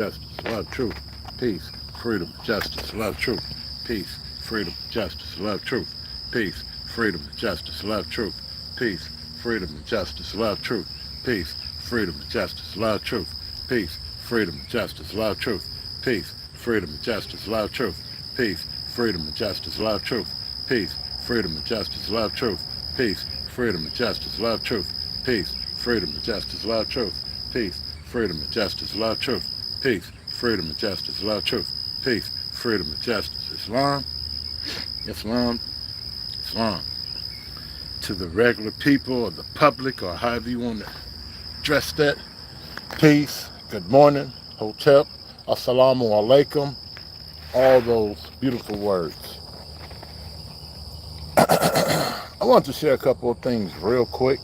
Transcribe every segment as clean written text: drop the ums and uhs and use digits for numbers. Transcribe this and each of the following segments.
justice, love, truth, peace, freedom, justice, love, truth, peace, freedom, justice, love, truth, peace, freedom, justice, love, truth, peace, freedom, justice, love, truth, peace, freedom, justice, love, truth, peace, freedom, justice, love, truth, peace, freedom, justice, love, truth, peace, freedom, justice, love, truth, peace, freedom, justice, love, truth, peace, freedom, justice, love, truth, peace, freedom, justice, love, truth, peace, freedom, justice, love, truth, peace, freedom, justice, love, truth, peace, freedom, justice. Islam, Islam, Islam. To the regular people or the public or however you want to address that, peace, good morning, hotep, assalamu alaikum, all those beautiful words. I want to share a couple of things real quick.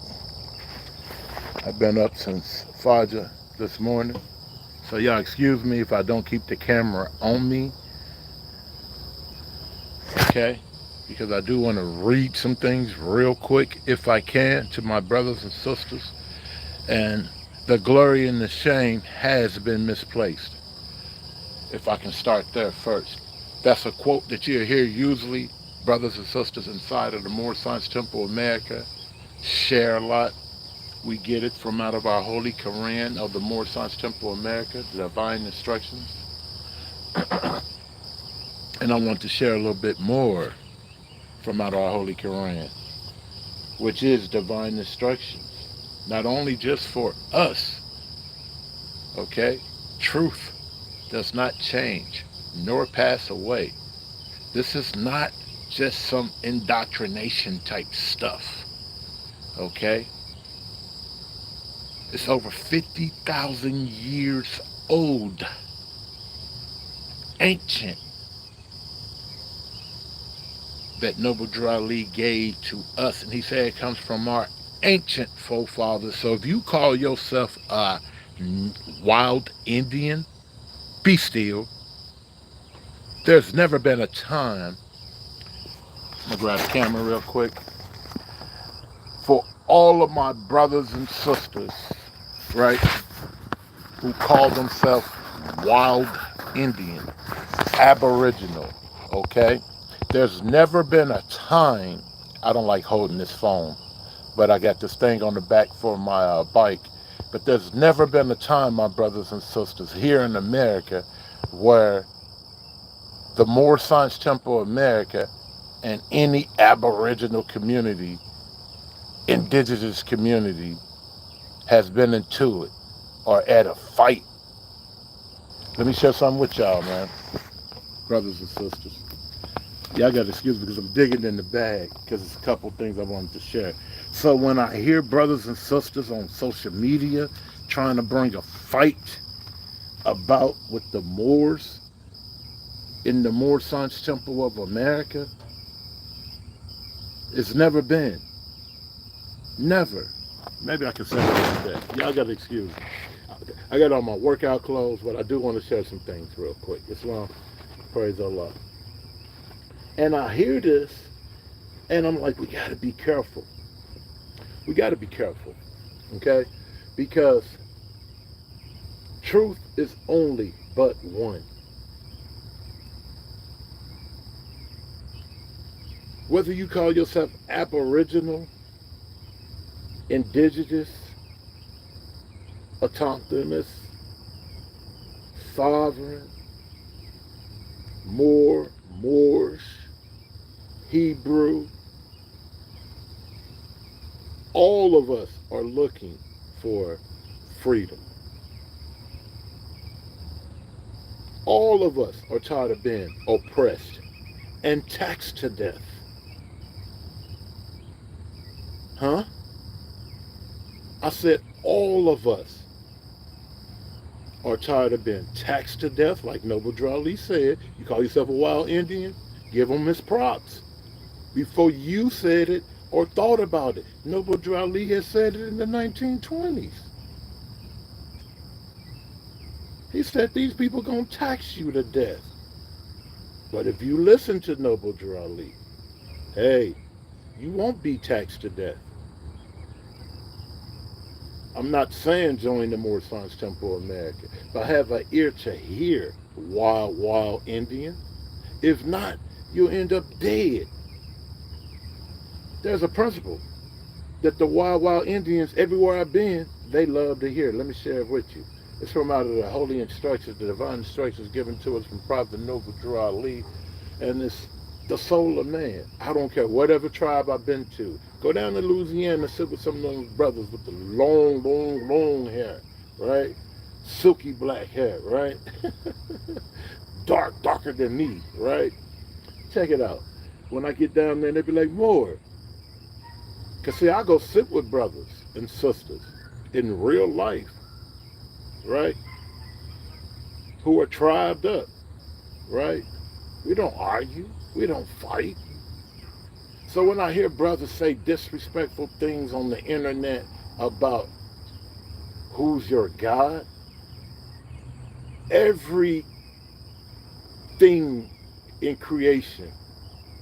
I've been up since Fajr this morning. So y'all excuse me if I don't keep the camera on me, okay? Because I do want to read some things real quick, if I can, to my brothers and sisters. And the glory and the shame has been misplaced. If I can start there first. That's a quote that you hear usually brothers and sisters inside of the Moore Science Temple of America share a lot. We get it from out of our Holy Quran of the Moore Science Temple of America, the divine instructions. And I want to share a little bit more from out of our Holy Quran, which is divine instructions. Not only just for us, okay? Truth does not change nor pass away. This is not just some indoctrination type stuff, okay? It's over 50,000 years old, ancient, that Noble Drew Ali gave to us. And he said it comes from our ancient forefathers. So if you call yourself a wild Indian, be still. There's never been a time, I'm going to grab the camera real quick, for all of my brothers and sisters, right, who call themselves wild Indian, Aboriginal, okay? There's never been a time, I don't like holding this phone, but I got this thing on the back for my bike, but there's never been a time, my brothers and sisters, here in America where the Moore Science Temple of America and any Aboriginal community, indigenous community, has been into it or at a fight. Let me share something with y'all, man, brothers and sisters. Y'all got to excuse me because I'm digging in the bag because it's a couple things I wanted to share. So when I hear brothers and sisters on social media trying to bring a fight about with the Moors in the Moore Science Temple of America, it's never been. Never. Maybe I can say it like that. Y'all got to excuse me. I got on my workout clothes, but I do want to share some things real quick. Islam, praise Allah. And I hear this, and I'm like, we got to be careful. We got to be careful, okay? Because truth is only but one. Whether you call yourself Aboriginal, Indigenous, Autochthonous, Sovereign, Moor, Moorish, Hebrew, all of us are looking for freedom. All of us are tired of being oppressed and taxed to death. Huh? I said all of us are tired of being taxed to death, like Noble Drew Ali said. You call yourself a wild Indian? Give him his props. Before you said it or thought about it, Noble Drew Ali had said it in the 1920s. He said these people gonna tax you to death. But if you listen to Noble Drew Ali, hey, you won't be taxed to death. I'm not saying join the Moorish Science Temple of America, but have an ear to hear, wild, wild Indian. If not, you'll end up dead. There's a principle that the wild, wild Indians, everywhere I've been, they love to hear. Let me share it with you. It's from out of the holy instructions, the divine instructions given to us from Prophet Noble Drew Ali, and it's the soul of man. I don't care whatever tribe I've been to. Go down to Louisiana and sit with some of those brothers with the long, long, long hair, right? Silky black hair, right? Darker than me, right? Check it out. When I get down there, they be like, more. Because, see, I go sit with brothers and sisters in real life, right? Who are tribed up, right? We don't argue. We don't fight. So when I hear brothers say disrespectful things on the internet about who's your God, everything in creation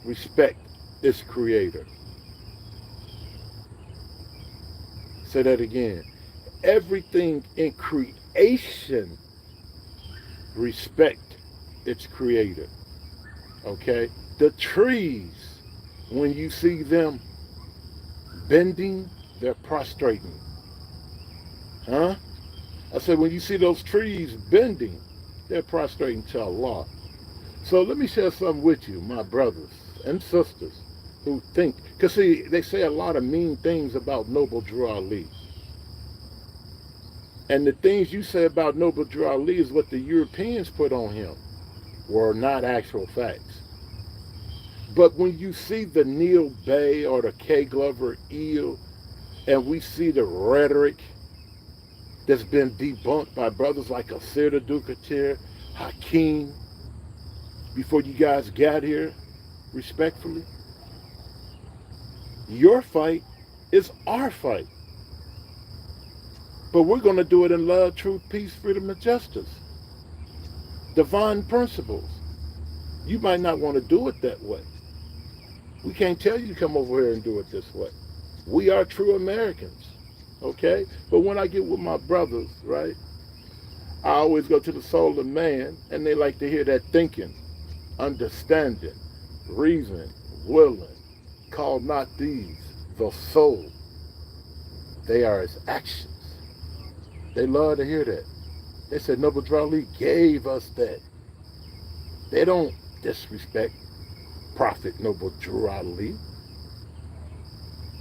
respect its creator. Say that again. Everything in creation respect its creator. Okay? The trees, when you see them bending, they're prostrating. Huh? I said, when you see those trees bending, they're prostrating to Allah. So let me share something with you, my brothers and sisters who think, because see, they say a lot of mean things about Noble Drew Ali. And the things you say about Noble Drew Ali is what the Europeans put on him, were not actual facts. But when you see the Neil Bay or the K. Glover eel, and we see the rhetoric that's been debunked by brothers like Asir the Dukatir, Hakeem, before you guys got here, respectfully, your fight is our fight. But we're going to do it in love, truth, peace, freedom, and justice. Divine principles. You might not want to do it that way. We can't tell you to come over here and do it this way. We are true Americans, okay? But when I get with my brothers, right, I always go to the soul of man, and they like to hear that thinking, understanding, reasoning, willing. Call not these the soul. They are his actions. They love to hear that. They said Noble Drew Ali gave us that. They don't disrespect Prophet Noble Drew Ali.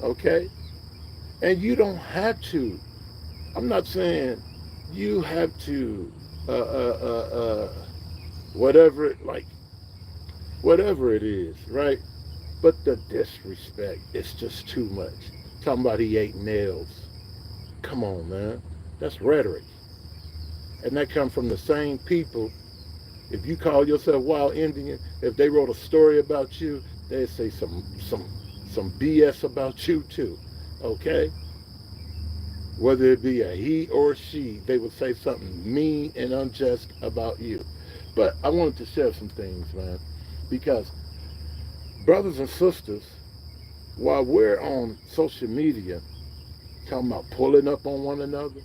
Okay? And you don't have to. I'm not saying you have to whatever it is, right? But the disrespect is just too much. Talking about he ate nails. Come on, man. That's rhetoric. And that comes from the same people. If you call yourself wild Indian, if they wrote a story about you, they'd say some BS about you too. Okay? Whether it be a he or she, they would say something mean and unjust about you. But I wanted to share some things, man. Because brothers and sisters, while we're on social media talking about pulling up on one another,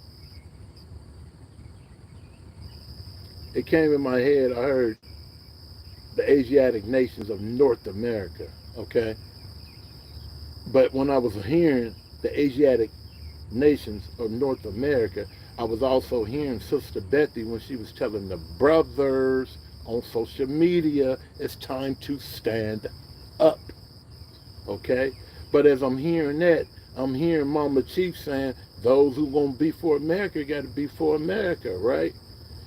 it came in my head, I heard the Asiatic nations of North America, okay? But when I was hearing the Asiatic nations of North America, I was also hearing Sister Bethy when she was telling the brothers on social media, it's time to stand up, okay? But as I'm hearing that, I'm hearing Mama Chief saying, those who gonna be for America got to be for America, right?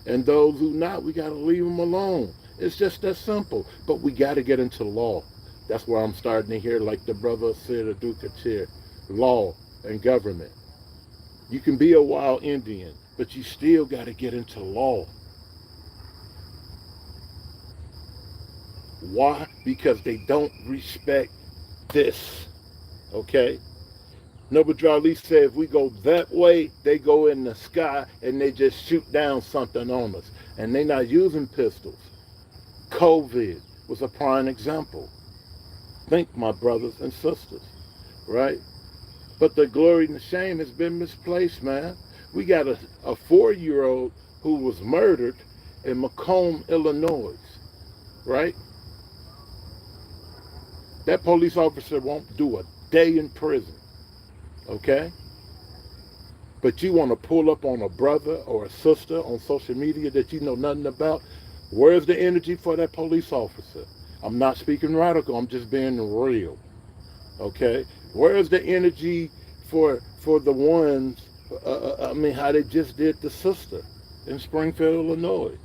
And those who not, we got to leave them alone. It's just that simple. But we got to get into law. That's where I'm starting to hear, like the brother said, the Duke of Chair, law and government. You can be a wild Indian, but you still got to get into law. Why? Because they don't respect this, okay? Noble Drew Ali said if we go that way, they go in the sky and they just shoot down something on us. And they're not using pistols. COVID was a prime example. Think, my brothers and sisters, right? But the glory and the shame has been misplaced, man. We got a 4-year-old who was murdered in Macomb, Illinois, right? That police officer won't do a day in prison, okay? But you want to pull up on a brother or a sister on social media that you know nothing about. Where's the energy for that police officer? I'm not speaking radical, I'm just being real, okay? Where's the energy for the ones, how they just did the sister in Springfield, Illinois?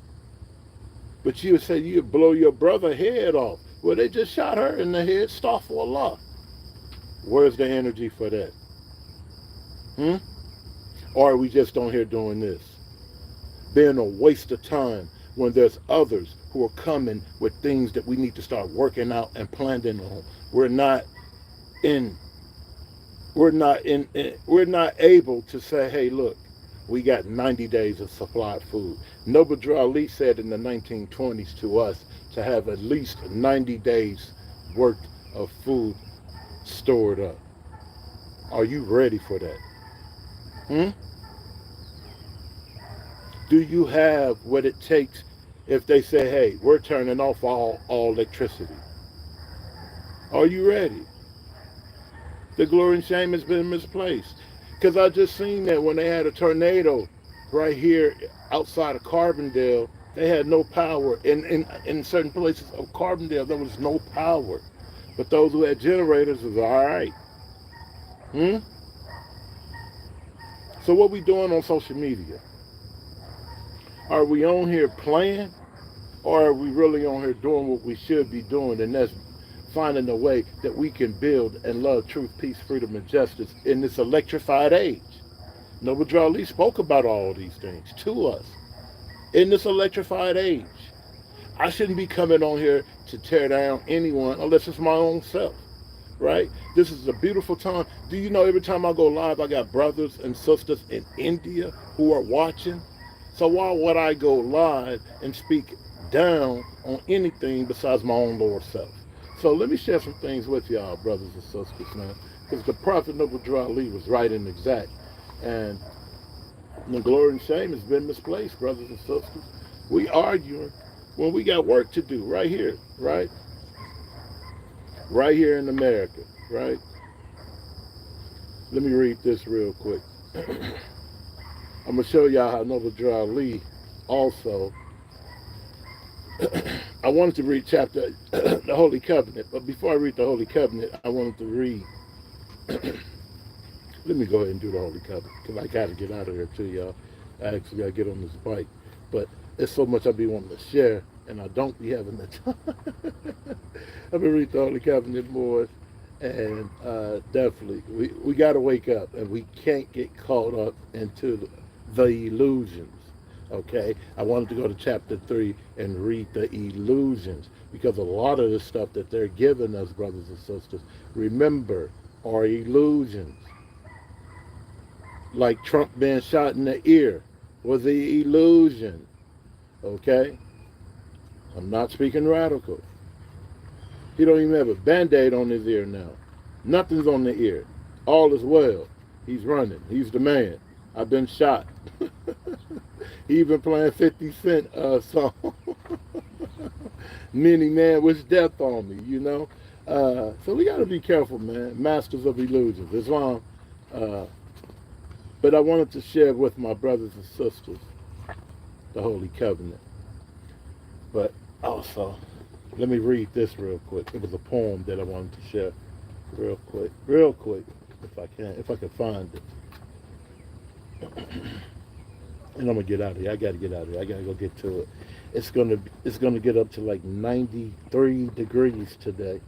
But you would say you'd blow your brother head off. Well, they just shot her in the head, astaghfirullah. Where's the energy for that? Hmm? Or are we just on here doing this? Being a waste of time when there's others who are coming with things that we need to start working out and planning on. We're not in we're not able to say, hey, look, we got 90 days of supplied food. Noble Drew Ali said in the 1920s to us to have at least 90 days worth of food stored up. Are you ready for that? Hmm? Do you have what it takes if they say, hey, we're turning off all electricity? Are you ready? The glory and shame has been misplaced. Because I just seen that when they had a tornado right here outside of Carbondale, they had no power. In certain places of Carbondale, there was no power. But those who had generators was all right. Hmm? So what we doing on social media? Are we on here playing? Or are we really on here doing what we should be doing? And that's finding a way that we can build and love truth, peace, freedom, and justice in this electrified age. Noble Drew Ali spoke about all these things to us in this electrified age. I shouldn't be coming on here to tear down anyone unless it's my own self, right? This is a beautiful time. Do you know every time I go live, I got brothers and sisters in India who are watching? So why would I go live and speak down on anything besides my own lower self? So let me share some things with y'all, brothers and sisters, man. Because the Prophet Noble Drew Ali was right and exact. And the glory and shame has been misplaced, brothers and sisters. We arguing when we got work to do right here, right? Right here in America, right? Let me read this real quick. I'm going to show y'all how Noble Drew Ali also, I wanted to read chapter, the Holy Covenant, but before I read the Holy Covenant, I wanted to read, let me go ahead and do the Holy Covenant, because I got to get out of here too, y'all. I actually got to get on this bike, but it's so much I be wanting to share, and I don't be having the time. I'm going to read the Holy Covenant, boys, and definitely, we got to wake up, and we can't get caught up into the illusions. Okay, I wanted to go to chapter 3 and read the illusions, because a lot of the stuff that they're giving us, brothers and sisters, remember, are illusions. Like Trump being shot in the ear was an illusion. Okay, I'm not speaking radical. He don't even have a band-aid on his ear now. Nothing's on the ear. All is well. He's running. He's the man. I've been shot. He even playing 50 Cent song. Many man wish death on me, you know. So we got to be careful, man. Masters of illusions. Islam. But I wanted to share with my brothers and sisters the Holy Covenant. But also, let me read this real quick. It was a poem that I wanted to share real quick, if I can find it. And I'm gonna get out of here. I gotta get out of here. I gotta go get to it. It's gonna get up to like 93 degrees today.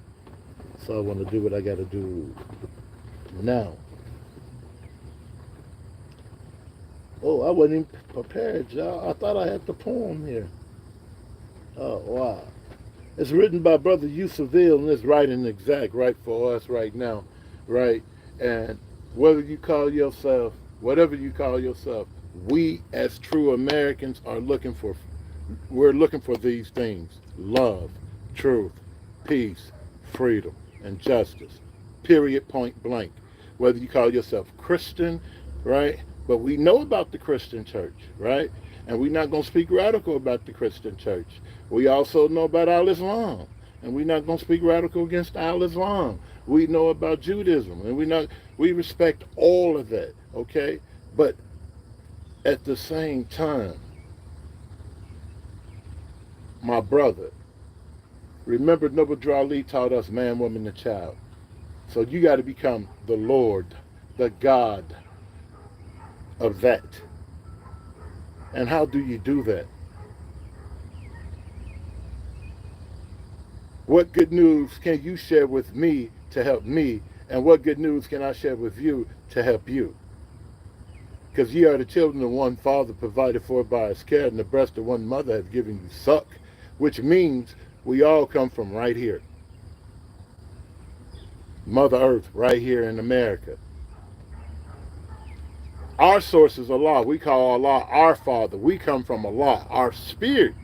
So I want to do what I gotta do now. Oh, I wasn't even prepared, y'all. I thought I had the poem here. Oh, wow. It's written by Brother Yusufville, and it's right and exact, right for us right now, right? And whether you call yourself, whatever you call yourself, we as true Americans we're looking for these things: love, truth, peace, freedom, and justice. Period, point blank. whether you call yourself Christian, right? But we know about the Christian church, right? And we're not going to speak radical about the Christian church. We also know about Al Islam, and we're not going to speak radical against Al Islam. We know about Judaism, and we respect all of that, okay? But at the same time, my brother, remember Noble Drew Ali taught us man, woman, and child. So you got to become the Lord, the God of that. And how do you do that? What good news can you share with me to help me? And what good news can I share with you to help you? Because ye are the children of one father provided for by his care, and the breast of one mother has given you suck, which means we all come from right here. Mother Earth, right here in America. Our source is Allah. We call Allah our Father. We come from Allah, our spirit.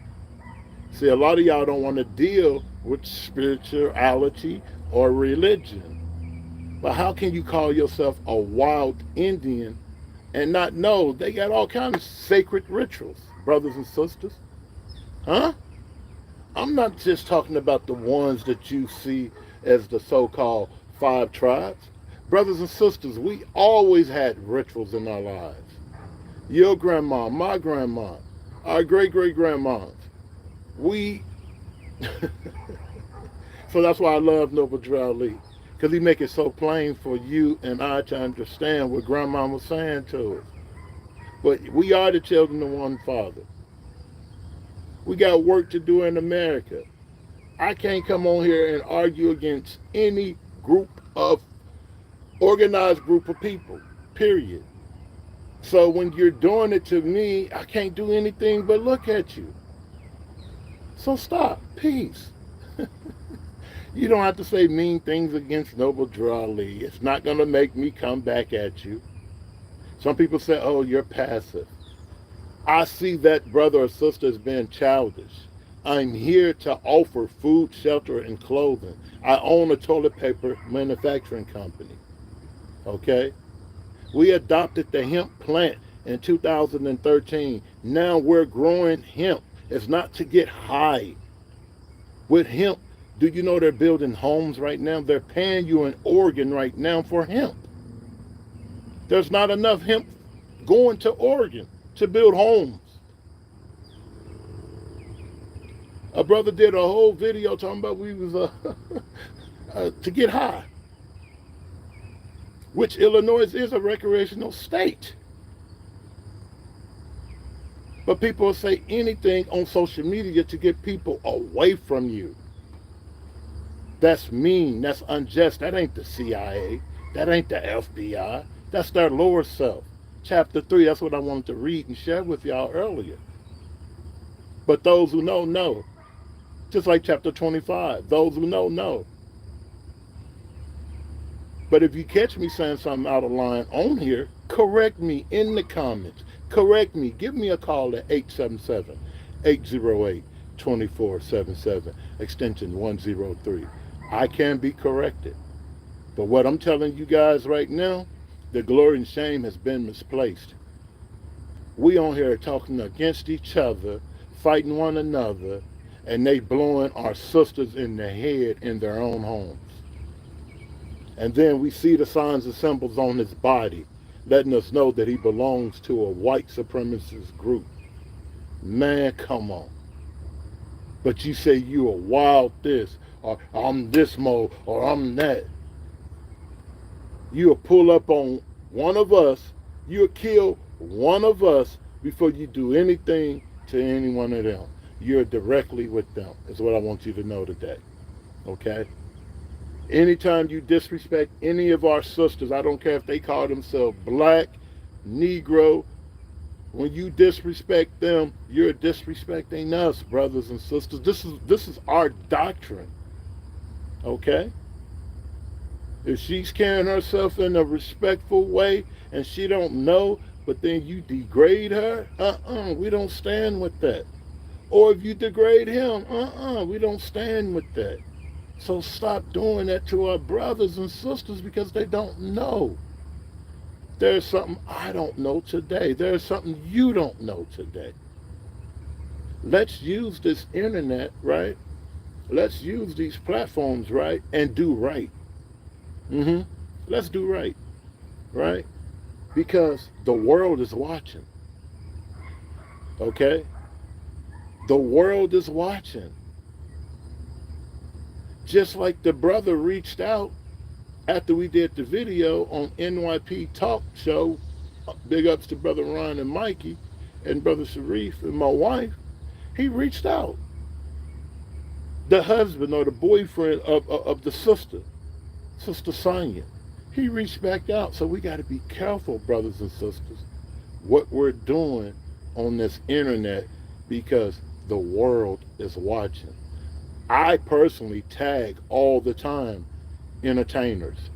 See, a lot of y'all don't want to deal with spirituality or religion. But how can you call yourself a wild Indian and not know they got all kinds of sacred rituals, brothers and sisters? Huh? I'm not just talking about the ones that you see as the so-called five tribes. Brothers and sisters, we always had rituals in our lives. Your grandma, my grandma, our great-great-grandmas. We, so that's why I love Noble Drew Ali, because he make it so plain for you and I to understand what grandma was saying to us. But we are the children of one father. We got work to do in America. I can't come on here and argue against any organized group of people, period. So when you're doing it to me, I can't do anything but look at you. So stop. Peace. You don't have to say mean things against Noble Drew Ali. It's not going to make me come back at you. Some people say, oh, you're passive. I see that brother or sister as being childish. I'm here to offer food, shelter, and clothing. I own a toilet paper manufacturing company. Okay? We adopted the hemp plant in 2013. Now we're growing hemp. It's not to get high. With hemp, do you know they're building homes right now? They're paying you in Oregon right now for hemp. There's not enough hemp going to Oregon to build homes. A brother did a whole video talking about we was to get high, which Illinois is a recreational state. But people will say anything on social media to get people away from you. That's mean. That's unjust. That ain't the CIA. That ain't the FBI. That's their lower self. Chapter 3, that's what I wanted to read and share with y'all earlier. But those who know, know. Just like chapter 25. Those who know, know. But if you catch me saying something out of line on here, correct me in the comments. Correct me. Give me a call at 877-808-2477, extension 103. I can be corrected. But what I'm telling you guys right now, the glory and shame has been misplaced. We on here talking against each other, fighting one another, and they blowing our sisters in the head in their own homes. And then we see the signs and symbols on his body, letting us know that he belongs to a white supremacist group. Man, come on. But you say you are wild this, or I'm this mode, or I'm that. You'll pull up on one of us, you'll kill one of us before you do anything to any one of them. You're directly with them, is what I want you to know today. Okay? Anytime you disrespect any of our sisters, I don't care if they call themselves black, Negro, when you disrespect them, you're disrespecting us, brothers and sisters. This is our doctrine. Okay? If she's carrying herself in a respectful way and she don't know, but then you degrade her, we don't stand with that. Or if you degrade him, we don't stand with that. So stop doing that to our brothers and sisters because they don't know. There's something I don't know today. There's something you don't know today. Let's use this internet, right? Let's use these platforms, right? And do right. Mm-hmm. Let's do right, right? Because the world is watching, okay? The world is watching. Just like the brother reached out after we did the video on NYP Talk Show. Big ups to Brother Ron and Mikey and Brother Sharif and my wife. He reached out. The husband or the boyfriend of the sister, Sister Sonia. He reached back out. So we got to be careful, brothers and sisters, what we're doing on this internet because the world is watching. I personally tag all the time entertainers,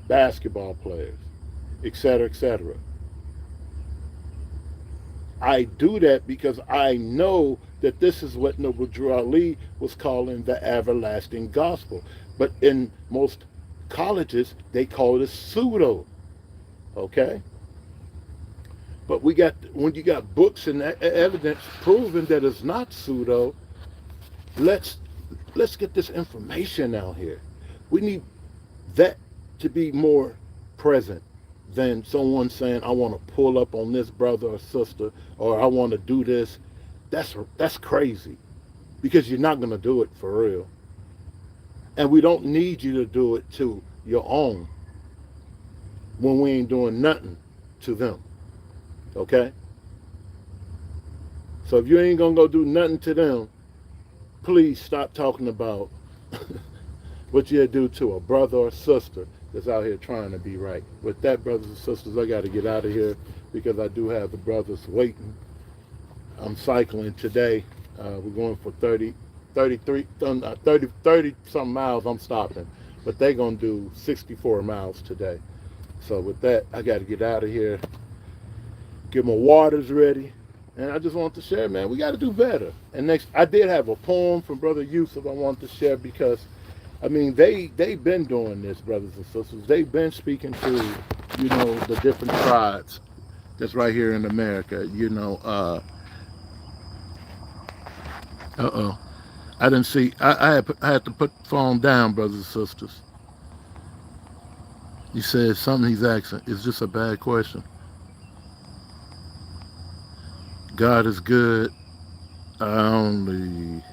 basketball players, etc., etc. I do that because I know that this is what Noble Drew Ali was calling the everlasting gospel. But in most colleges, they call it pseudo. Okay? But we got when you got books and evidence proving that it's not pseudo, let's let's get this information out here. We need that to be more present than someone saying, I want to pull up on this brother or sister, or I want to do this. That's crazy because you're not going to do it for real. And we don't need you to do it to your own when we ain't doing nothing to them. Okay? So if you ain't going to go do nothing to them, please stop talking about what you do to a brother or sister that's out here trying to be right. With that, brothers and sisters, I got to get out of here because I do have the brothers waiting. I'm cycling today. We're going for 30 some miles. I'm stopping. But they're going to do 64 miles today. So with that, I got to get out of here, get my waters ready. And I just want to share, man, we got to do better. And next, I did have a poem from Brother Yusuf I want to share because I mean, they've been doing this, brothers and sisters. They've been speaking to, the different tribes that's right here in America. Uh-oh. I didn't see. I had to put the phone down, brothers and sisters. He said something he's asking. It's just a bad question. God is good. I only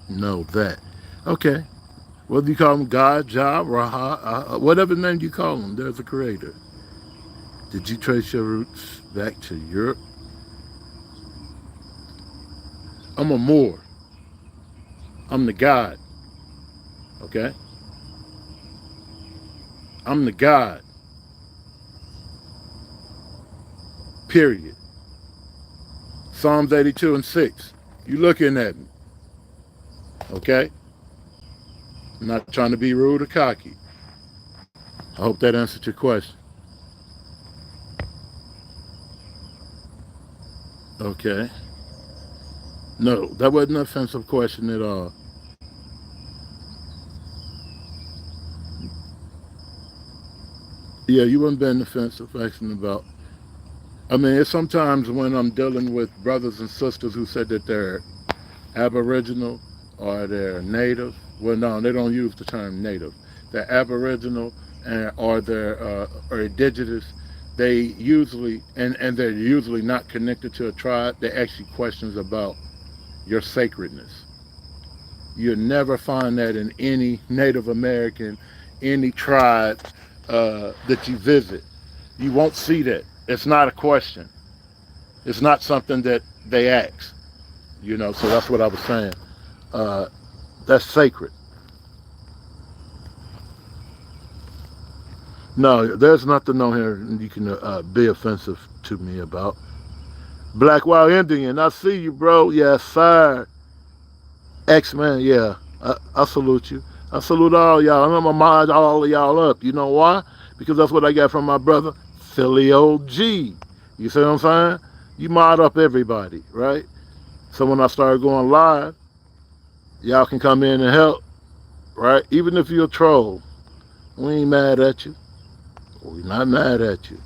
know that. Okay. Whether you call him God, Jah, Raha, whatever name you call him, there's a creator. Did you trace your roots back to Europe? I'm a Moor. I'm the God. Okay? I'm the God. Period. Psalms 82 and 6. You looking at me. Okay? I'm not trying to be rude or cocky. I hope that answered your question. Okay. No, that wasn't an offensive question at all. Yeah, you weren't being offensive asking about. I mean, it's sometimes when I'm dealing with brothers and sisters who said that they're Aboriginal or they're Native. Well, no, they don't use the term Native. They're Aboriginal or they're or Indigenous. They usually and they're usually not connected to a tribe. They ask you questions about your sacredness. You'll never find that in any Native American, any tribe that you visit. You won't see that. It's not a question. It's not something that they ask. So that's what I was saying. Uh, that's sacred. No, there's nothing on here you can be offensive to me about. Black Wild Indian, I see you, bro. Yes, sir. X-Man, yeah. I salute you. I salute all y'all. I'm going to mod all of y'all up. You know why? Because that's what I got from my brother, Philly OG. You see what I'm saying? You mod up everybody, right? So when I start going live, y'all can come in and help, right? Even if you're a troll, we ain't mad at you. We're not mad at you.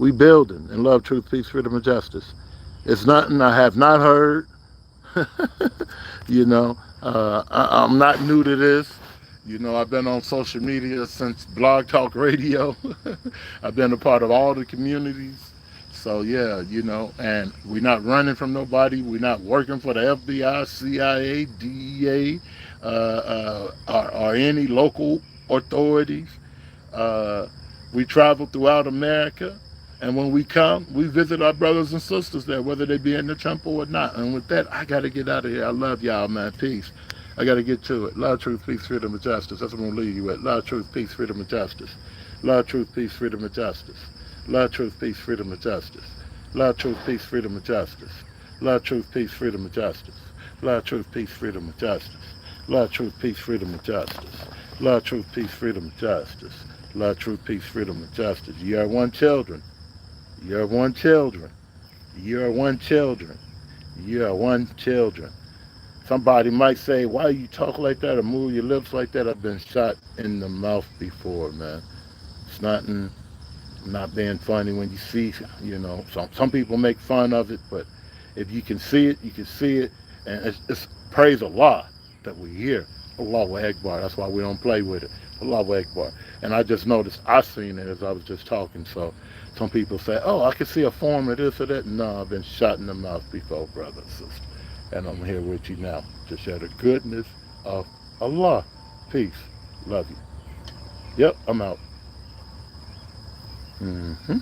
We building in love, truth, peace, freedom, and justice. It's nothing I have not heard. you know, I'm not new to this. I've been on social media since Blog Talk Radio. I've been a part of all the communities. So yeah, and we're not running from nobody. We're not working for the FBI, CIA, DEA, or any local authorities. Uh, we travel throughout America, and when we come, we visit our brothers and sisters there, whether they be in the temple or not. And with that, I got to get out of here. I love y'all, man. Peace. I got to get to it. Love, truth, peace, freedom, and justice. That's what I'm going to leave you with. Love, truth, peace, freedom, and justice. Love, truth, peace, freedom, and justice. Love, truth, peace, freedom, and justice. Love, truth, peace, freedom, and justice. Love, truth, peace, freedom, and justice. Love, truth, peace, freedom, and justice. Love, truth, peace, freedom, and justice. Love, truth, peace, freedom, and justice. Love, truth, peace, freedom, and justice. You are one children. You are one children. You are one children. You are one children. Somebody might say, why you talk like that or move your lips like that? I've been shot in the mouth before, man. It's nothing. I'm not being funny when you see, some people make fun of it, but if you can see it, you can see it. And it's praise Allah that we hear. Allahu Akbar. That's why we don't play with it. Allahu Akbar. And I just noticed, I seen it as I was just talking. So some people say, oh, I can see a form of this or that. No, I've been shot in the mouth before, brother and sister. And I'm here with you now to share the goodness of Allah. Peace. Love you. Yep, I'm out. Mm-hmm.